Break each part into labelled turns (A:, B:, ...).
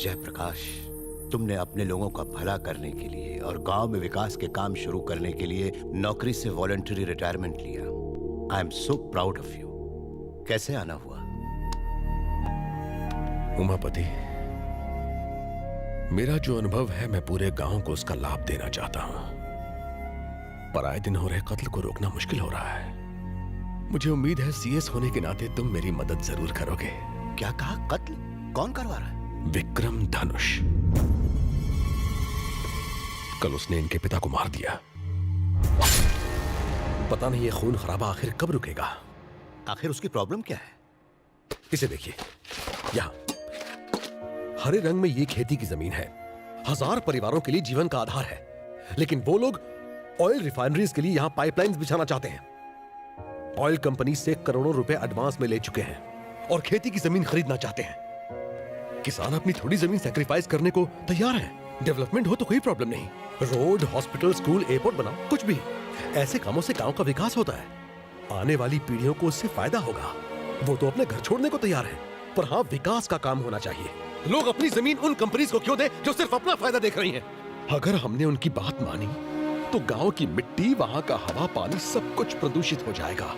A: जयप्रकाश, तुमने अपने लोगों का भला करने के लिए और गांव में विकास के काम शुरू करने के लिए नौकरी से वॉलंटरी रिटायरमेंट लिया। I am so proud of you. कैसे आना हुआ?
B: उमापति, मेरा जो अनुभव है मैं पूरे गांव को उसका लाभ देना चाहता हूं। पर आए दिन हो रहे कत्ल को रोकना मुश्किल हो रहा है। मुझे उम्मीद है सीएस होने के नाते तुम मेरी मदद जरूर करोगे।
A: क्या कहा? कत्ल? कौन करवा रहा है?
B: विक्रम धनुष। कल उसने इनके पिता को मार दिया। पता नहीं ये खून खराबा आखिर कब रुकेगा।
A: आखिर उसकी प्रॉब्लम क्या है?
B: इसे देखिए, यहां हरे रंग में ये खेती की जमीन है। 1000 परिवारों के लिए जीवन का आधार है। लेकिन वो लोग ऑयल रिफाइनरीज के लिए यहां पाइपलाइंस बिछाना चाहते हैं। ऑयल कंपनी से करोड़ों रुपए एडवांस में ले चुके हैं और खेती की जमीन खरीदना चाहते हैं। किसान अपनी थोड़ी जमीन सैक्रिफाइस करने को तैयार है। डेवलपमेंट हो तो कोई प्रॉब्लम नहीं। रोड, हॉस्पिटल, स्कूल, एयरपोर्ट बनाओ, कुछ भी। ऐसे कामों से गांव का विकास होता है। आने वाली पीढ़ियों को उससे फायदा होगा। वो तो अपने घर छोड़ने को तैयार है, पर हाँ, विकास का काम होना चाहिए। लोग अपनी जमीन उन कंपनीज को क्यों दे जो सिर्फ अपना फायदा देख रही हैं? अगर हमने उनकी बात मानी तो गांव की मिट्टी, वहां का हवा, पानी सब कुछ प्रदूषित हो जाएगा।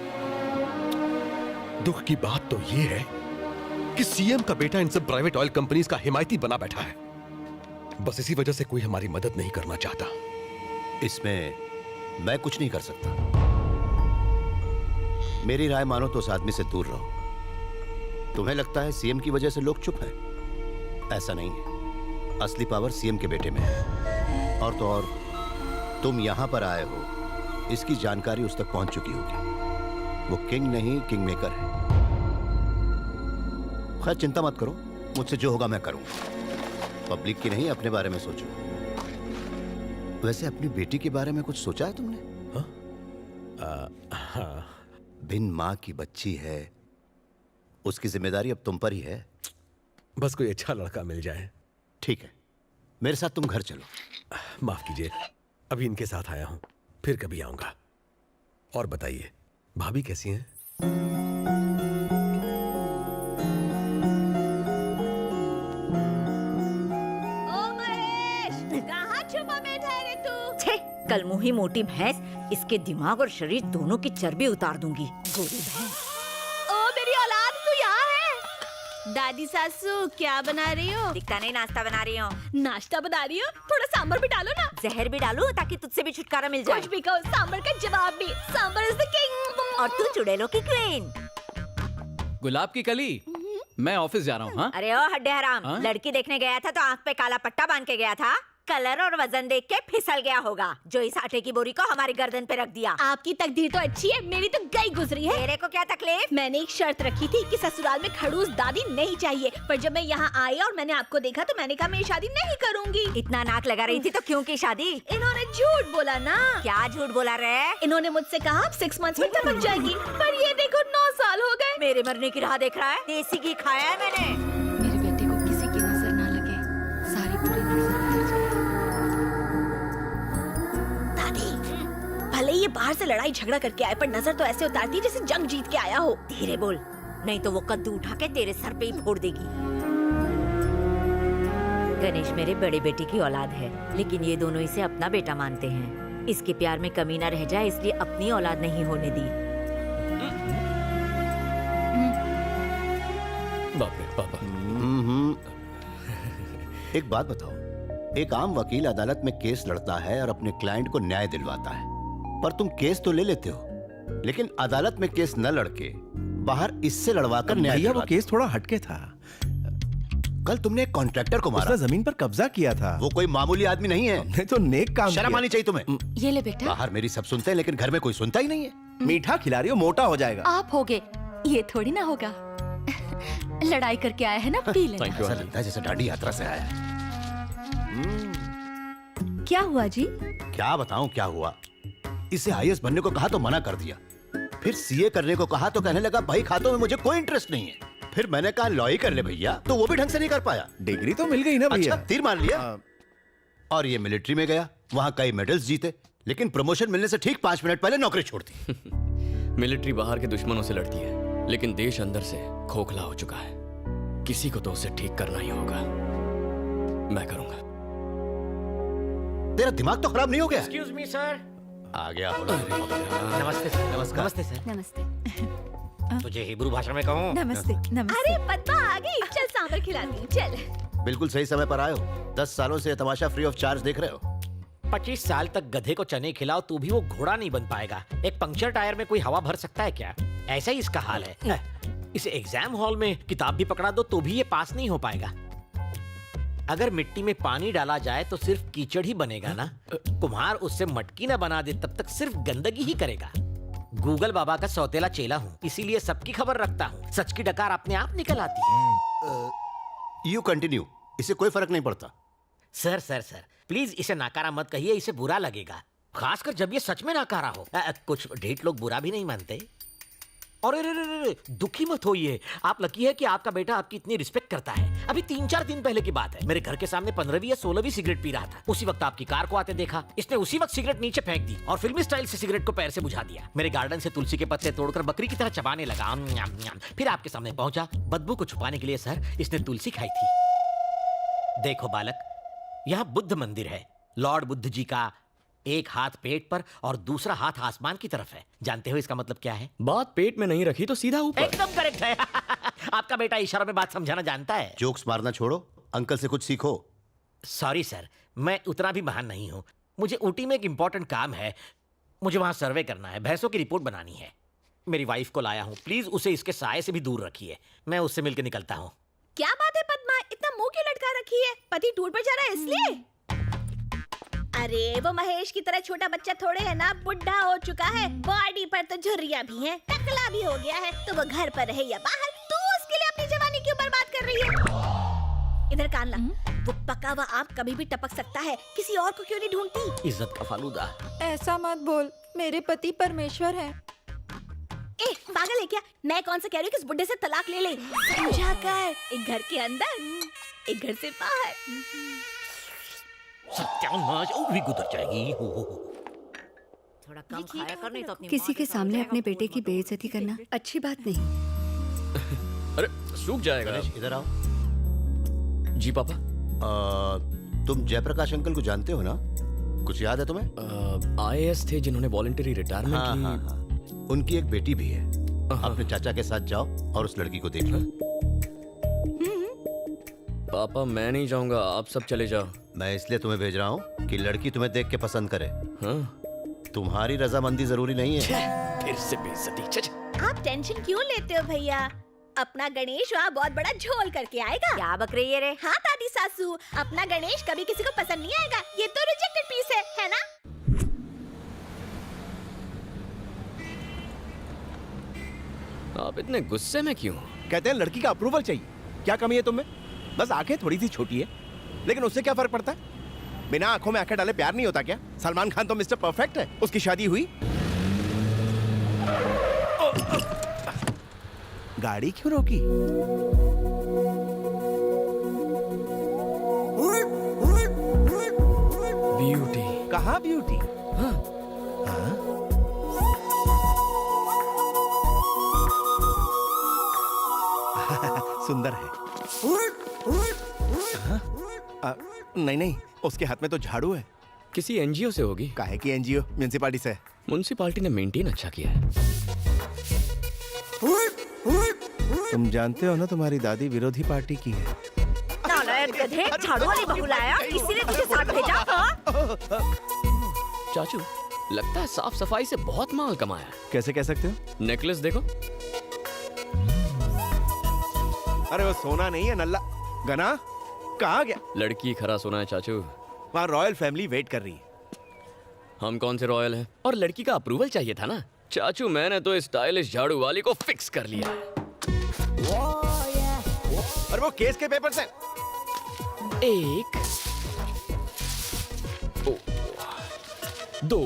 B: दुख की बात तो यह है कि सीएम का बेटा इन सब प्राइवेट ऑयल कंपनीज का हिमायती बना बैठा है। बस इसी वजह से कोई हमारी मदद नहीं करना चाहता।
A: इसमें मैं कुछ नहीं कर सकता। मेरी राय मानो तो उस आदमी से दूर रहो। तुम्हें लगता है सीएम की वजह से लोग चुप हैं? ऐसा नहीं है। असली पावर सीएम के बेटे में है। और तो और तुम यहां पर आए हो, इसकी जानकारी उस तक पहुंच चुकी होगी। वो किंग नहीं, किंग मेकर है। खैर चिंता मत करो, मुझसे जो होगा मैं करूंगा। पब्लिक की नहीं, अपने बारे में सोचो। वैसे अपनी बेटी के बारे में कुछ सोचा है तुमने?
B: हाँ।
A: बिन मां की बच्ची है, उसकी जिम्मेदारी अब तुम पर ही है।
B: बस कोई अच्छा लड़का मिल जाए।
A: ठीक है, मेरे साथ तुम घर चलो।
B: माफ कीजिए, अभी इनके साथ आया हूं, फिर कभी आऊंगा। और बताइए, भाभी कैसी हैं?
C: ओ महेश, कहाँ छुपा बैठा है रे तू?
D: छे, कल मुही मोटी भैंस, इसके दिमाग और शरीर दोनों की चर्बी उतार दूंगी। गोरी भैंस।
C: ओ मेरी औलाद, तू यहाँ है? दादी सासू क्या बना रही हो?
D: दिखता नहीं, नाश्ता बना रही हूँ।
C: नाश्ता बना रही हो? थोड़ा सांभर भी डालो ना।
D: जहर भी डालूं ताकि तुझसे भी छुटकारा मिल जाए।
C: कुछ भी कहो, सांभर का जवाब भी। Sambar is the king.
D: और तू चुड़ैलों की क्वीन।
E: गुलाब की कली, मैं ऑफिस जा रहा हूँ। हाँ?
D: अरे ओ हड्डे हराम,
E: हाँ?
D: लड़की देखने गया था तो आंख पे काला पट्टा बांध के गया था। कलर और वजन देख के फिसल गया होगा, जो इस आटे की बोरी को हमारी गर्दन पे रख दिया।
C: आपकी तकदीर तो अच्छी है, मेरी तो गई गुजरी है।
D: तेरे को क्या तकलीफ?
C: मैंने एक शर्त रखी थी कि ससुराल में खड़ूस दादी नहीं चाहिए, पर जब मैं यहाँ आई और मैंने आपको देखा तो मैंने कहा मैं ये शादी नहीं करूँगी।
D: इतना नाक लगा रही थी तो क्यों की शादी?
C: इन्होंने झूठ बोला ना।
D: क्या झूठ बोला रे?
C: इन्होंने मुझसे कहा 6 मंथ्स में टपक जाएगी, पर ये देखो 9 साल हो गए।
D: मेरे मरने की राह देख रहा है? देसी घी खाया है मैंने।
F: मेरे बेटे को किसी की नजर ना लगे, सारी पूरी नजर उतर जाए।
C: भले ये बाहर से लड़ाई झगड़ा करके आए, पर नजर तो ऐसे उतारती है जैसे जंग जीत के आया हो।
D: धीरे बोल, नहीं तो वो कद्दू उठा के तेरे सर पे ही फोड़ देगी। गणेश मेरे बड़े बेटे की औलाद है, लेकिन ये दोनों इसे अपना बेटा मानते हैं। इसके प्यार में कमी ना रह जाए, इसलिए अपनी औलाद नहीं होने दी।
B: बाप रे पापा।
A: एक बात बताओ, एक आम वकील अदालत में केस लड़ता है और अपने क्लाइंट को न्याय दिलवाता है, पर तुम केस तो ले लेते हो, लेकिन अदालत में केस न लड़के बाहर इससे लड़वाकर न्याय
G: भैया वो
A: दिलवाते।
G: केस थोड़ा हटके था।
A: कल तुमने एक कॉन्ट्रैक्टर को मारा,
G: उसने जमीन पर कब्जा किया था।
A: वो कोई मामूली आदमी नहीं है।
G: हमने तो नेक काम
A: शर्म
G: किया।
A: आनी चाहिए तुम्हें।
F: ये ले बेटा,
A: बाहर मेरी सब सुनते हैं, लेकिन घर में कोई सुनता ही नहीं है।
G: मीठा खिला रही हो, मोटा हो जाएगा।
F: आप होगे, ये थोड़ी ना होगा। लड़ाई करके आया है ना, पी लेना।
A: ऐसा लगता है जैसे दांडी यात्रा से आया है।
C: क्या हुआ जी?
A: क्या बताऊं क्या हुआ। इसे आईएएस बनने को कहा तो मना कर दिया, फिर सीए करने को कहा तो कहने लगा भाई खातों में मुझे कोई इंटरेस्ट नहीं है। फिर मैंने कहा लॉ ही कर ले भैया, तो वो भी ढंग से नहीं कर पाया।
G: डिग्री तो मिल गई ना भैया।
A: अच्छा, तीर मार लिया। और ये मिलिट्री में गया, वहां कई मेडल्स जीते, लेकिन प्रमोशन मिलने से ठीक 5 मिनट पहले नौकरी छोड़ दी।
H: मिलिट्री बाहर के दुश्मनों से लड़ती है, लेकिन देश अंदर से खोखला हो चुका है। किसी को तो उसे ठीक करना ही होगा। मैं करूंगा।
A: तेरा दिमाग तो खराब नहीं हो गया?
I: Excuse me sir.
A: आ गया बोला।
I: नमस्ते सर।
A: नमस्कार।
I: नमस्ते सर।
F: नमस्ते।
I: तुझे हिब्रू भाषा में कहूँ?
F: नमस्ते। नमस्ते।
C: अरे पद्मा आ गई, चल सांभर खिलाती हूँ, चल।
A: बिल्कुल सही समय पर आए हो। 10 सालों से ये तमाशा फ्री ऑफ चार्ज देख रहे हो।
I: 25 साल तक गधे को चने खिलाओ तो भी वो घोड़ा नहीं बन पाएगा। एक पंक्चर टायर में कोई हवा भर सकता है क्या? ऐसा ही इसका हाल है। इसे एग्जाम हॉल में किताब भी पकड़ा दो तो भी ये पास नहीं हो पाएगा। अगर मिट्टी में पानी डाला जाए तो सिर्फ कीचड़ ही बनेगा ना। कुम्हार उससे मटकी ना बना दे तब तक सिर्फ गंदगी ही करेगा। गूगल बाबा का सौतेला चेला हूँ, इसीलिए सबकी खबर रखता हूँ। सच की डकार अपने आप निकल आती है।
A: यू कंटिन्यू, इससे कोई फर्क नहीं पड़ता।
I: सर सर सर प्लीज इसे नाकारा मत कहिए, इसे बुरा लगेगा, खासकर जब ये सच में नाकारा हो। कुछ ढीठ लोग बुरा भी नहीं मानते। और दुखी मत होइए, आप लकी है कि आपका बेटा आपकी इतनी रिस्पेक्ट करता है। अभी 3-4 दिन पहले की बात है, मेरे घर के सामने 15वीं या 16वीं सिगरेट पी रहा था। उसी वक्त आपकी कार को आते देखा, इसने उसी वक्त सिगरेट नीचे फेंक दी और फिल्मी स्टाइल से सिगरेट को पैर से बुझा दिया। मेरे गार्डन से तुलसी के पत्ते तोड़कर बकरी की तरह चबाने लगा। फिर आपके सामने पहुंचा। बदबू को छुपाने के लिए सर इसने तुलसी खाई थी। देखो बालक, यहाँ बुद्ध मंदिर है। लॉर्ड बुद्ध जी का एक हाथ पेट पर और दूसरा हाथ आसमान की तरफ है। जानते हो इसका मतलब क्या है?
H: बात पेट में नहीं रखी तो सीधा ऊपर।
I: एकदम करेक्ट है। आपका बेटा इशारों में बात समझाना जानता है।
A: जोक्स मारना छोड़ो, अंकल से कुछ सीखो।
I: सॉरी सर, मैं उतना भी महान नहीं हूँ। मुझे ऊटी में एक इंपॉर्टेंट काम है, मुझे वहां सर्वे करना है, भैंसों की रिपोर्ट बनानी है। मेरी वाइफ को लाया हूँ, प्लीज उसे इसके साये से भी दूर रखिए। मैं उससे मिलकर निकलता हूँ।
C: क्या बात है पद्मा, इतना मुंह क्यों लटका रखी है? पति टूर पर जा रहा है इसलिए? अरे वो महेश की तरह छोटा बच्चा थोड़े है ना, बुढ़ा हो चुका है, बॉडी पर तो झुर्रियां भी हैं, टकला भी हो गया है। तो वो घर पर रहे या बाहर, तू उसके लिए अपनी जवानी क्यों बर्बाद कर रही है? इधर कान ला, वो पका हुआ आम कभी भी टपक सकता है, किसी और को क्यों नहीं ढूंढती?
I: इज्जत का फालूदा।
F: ऐसा मत बोल, मेरे पति परमेश्वर हैं।
C: ए पागल है क्या? मैं कौन सा कह रही हूँ कि इस बुड्ढे से तलाक ले ले। समझा कर, एक घर के अंदर एक घर से बाहर।
I: सत्यानाश, वो भी गुजर जाएगी।
D: थोड़ा कम खाया कर, नहीं तो अपनी
F: किसी के सामने अपने बेटे की बेइज्जती करना अच्छी बात नहीं।
H: अरे सूख जाएगा।
A: गणेश इधर आओ।
H: जी पापा।
A: तुम जयप्रकाश अंकल को जानते हो ना? कुछ याद है तुम्हें?
H: IAS थे जिन्होंने वॉलंटरी रिटायरमेंट
A: हाँ,
H: ली।
A: हाँ, हाँ। उनकी एक बेटी भी है। अपने चाचा के साथ जाओ और उस लड़की को देख लो।
H: पापा मैं नहीं जाऊंगा, आप सब चले जाओ।
A: मैं इसलिए तुम्हें भेज रहा हूँ कि लड़की तुम्हें देख के पसंद करे।
H: हाँ?
A: तुम्हारी रजामंदी जरूरी नहीं है।
H: फिर से बेइज्जती।
C: आप टेंशन क्यों लेते हो भैया? अपना गणेश वहाँ बहुत बड़ा झोल करके आएगा।
D: क्या बक रही है रे?
C: हाँ दादी सासू, अपना गणेश कभी किसी को पसंद नहीं आएगा। ये तो रिजेक्टेड पीस है ना?
H: आप इतने गुस्से में क्यों?
G: कहते हैं लड़की का अप्रूवल चाहिए। क्या कमी है तुम्हें? बस आंखें थोड़ी सी छोटी है, लेकिन उससे क्या फर्क पड़ता है? बिना आंखों में आंखें डाले प्यार नहीं होता क्या? सलमान खान तो मिस्टर परफेक्ट है। उसकी शादी हुई, गाड़ी क्यों रोकी?
H: ब्यूटी।
G: कहाँ ब्यूटी?
H: हाँ।
G: सुंदर है। नहीं नहीं, उसके हाथ में तो झाड़ू है।
H: किसी NGO से होगी।
G: काहे की NGO? म्युनिसिपालिटी से।
H: म्युनिसिपालिटी ने मेंटेन अच्छा किया है।
G: तुम जानते हो ना, तुम्हारी दादी विरोधी पार्टी की है।
D: नालायक गधे, झाड़ू वाली बहू लाया, इसीलिए तुझे साथ भेजा। हाँ?
H: चाचू लगता है साफ सफाई से बहुत माल कमाया है।
G: कैसे कह सकते हो?
H: नेकलेस देखो।
G: अरे वो सोना नहीं है, नल्ला। गना कहाँ गया?
H: लड़की खरा सोना है चाचू।
G: वहाँ रॉयल फैमिली वेट कर रही है।
H: हम कौन से रॉयल हैं? और लड़की का अप्रूवल चाहिए था ना चाचू। मैंने तो इस स्टाइलिश झाड़ू वाली को फिक्स कर लिया है।
G: और वो केस के पेपर से।
H: एक, दो,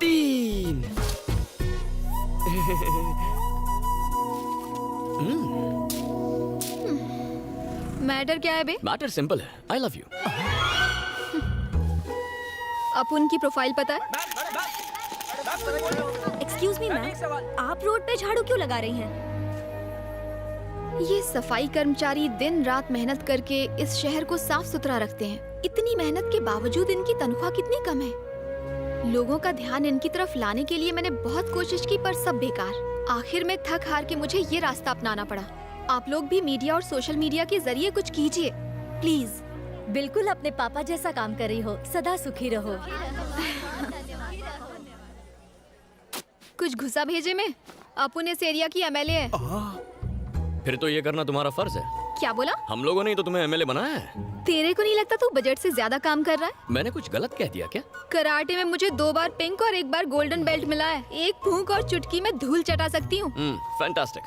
H: तीन।
F: मैटर क्या है बे?
H: मैटर सिंपल है, आई लव यू।
F: अपुन की प्रोफाइल पता है?
C: एक्सक्यूज मी मैम, आप रोड पे झाड़ू क्यों लगा रही हैं?
J: ये सफाई कर्मचारी दिन रात मेहनत करके इस शहर को साफ सुथरा रखते हैं। इतनी मेहनत के बावजूद इनकी तनख्वाह कितनी कम है। लोगों का ध्यान इनकी तरफ लाने के लिए मैंने बहुत कोशिश की, पर सब बेकार। आखिर में थक हार के मुझे ये रास्ता अपनाना पड़ा। आप लोग भी मीडिया और सोशल मीडिया के जरिए कुछ कीजिए प्लीज।
F: बिल्कुल अपने पापा जैसा काम कर रही हो, सदा सुखी रहो।
J: कुछ घुसा भेजे में। अपुन इस एरिया की एमएलए है।
H: फिर तो ये करना तुम्हारा फर्ज है।
J: क्या बोला?
H: हम लोगों ने ही तो तुम्हें एमएलए बनाया है।
J: तेरे को नहीं लगता तू बजट से ज्यादा काम कर रहा है?
H: मैंने कुछ गलत कह दिया क्या?
J: कराटे में मुझे 2 बार पिंक और 1 बार गोल्डन बेल्ट मिला है। एक फूंक और चुटकी में धूल चटा सकती हूँ।
H: फैंटास्टिक।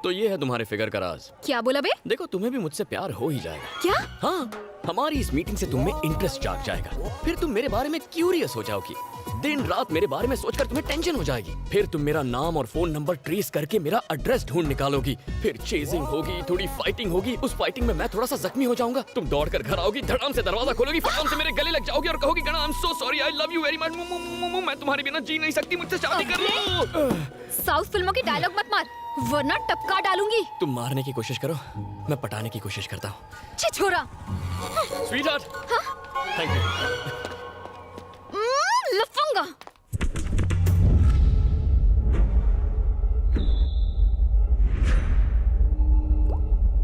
H: तो ये है तुम्हारे फिगर का राज।
J: क्या बोला बे?
H: देखो तुम्हें भी मुझसे प्यार हो ही जाएगा।
J: क्या?
H: हाँ, हमारी इस मीटिंग से तुम में इंटरेस्ट जाग जाएगा। फिर तुम मेरे बारे में क्यूरियस हो जाओगी। दिन रात मेरे बारे में सोचकर तुम्हें टेंशन हो जाएगी। फिर तुम मेरा नाम और फोन नंबर ट्रेस करके मेरा एड्रेस ढूंढ निकालोगी। फिर चेजिंग होगी, थोड़ी फाइटिंग होगी। उस फाइटिंग में मैं थोड़ा सा जख्मी हो जाऊंगा। तुम दौड़ कर घर आओगी, धड़ाम से दरवाजा खोलोगी, फटाम से मेरे गले लग जाओगी और कहोगी गणा I am so sorry, I love you very much, मैं तुम्हारे बिना जी नहीं सकती, मुझसे शादी कर लो।
J: साउथ फिल्मों की डायलॉग मत मार, वरना टपका डालूंगी।
H: तुम मारने की कोशिश करो, मैं पटाने की कोशिश करता हूँ।
J: छी छोरा।
H: Sweetheart, thank you.
J: लफंगा।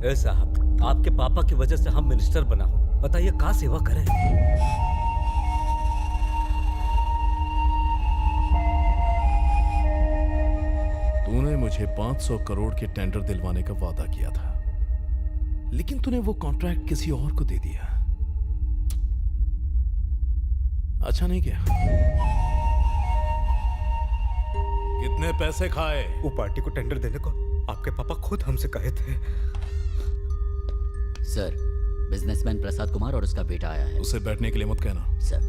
K: ए साहब, आपके पापा की वजह से हम मिनिस्टर बना हो, बताइए कहाँ सेवा करें।
L: तूने मुझे 500 करोड़ के टेंडर दिलवाने का वादा किया था, लेकिन तूने वो कॉन्ट्रैक्ट किसी और को दे दिया। अच्छा नहीं किया। कितने पैसे खाए?
K: वो पार्टी को टेंडर देने को आपके पापा खुद हमसे कहे थे।
M: सर, बिजनेसमैन प्रसाद कुमार और उसका बेटा आया है।
L: उसे बैठने के लिए मत कहना।
M: सर।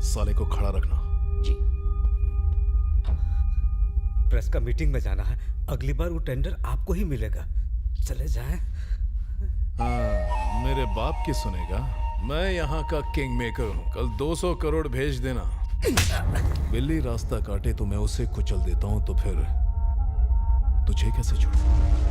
L: साले को खड़ा रखना।
M: जी।
K: प्रेस का मीटिंग में जाना है, अगली बार वो टेंडर आपको ही मिलेगा। चले जाएं।
L: हाँ, मेरे बाप की सुनेगा। मैं यहाँ का किंग मेकर हूँ। कल 200 करोड़ भेज देना। बिल्ली रास्ता काटे तो मैं उसे कुचल देता हूँ, तो फिर तुझे कैसे छोड़ूं?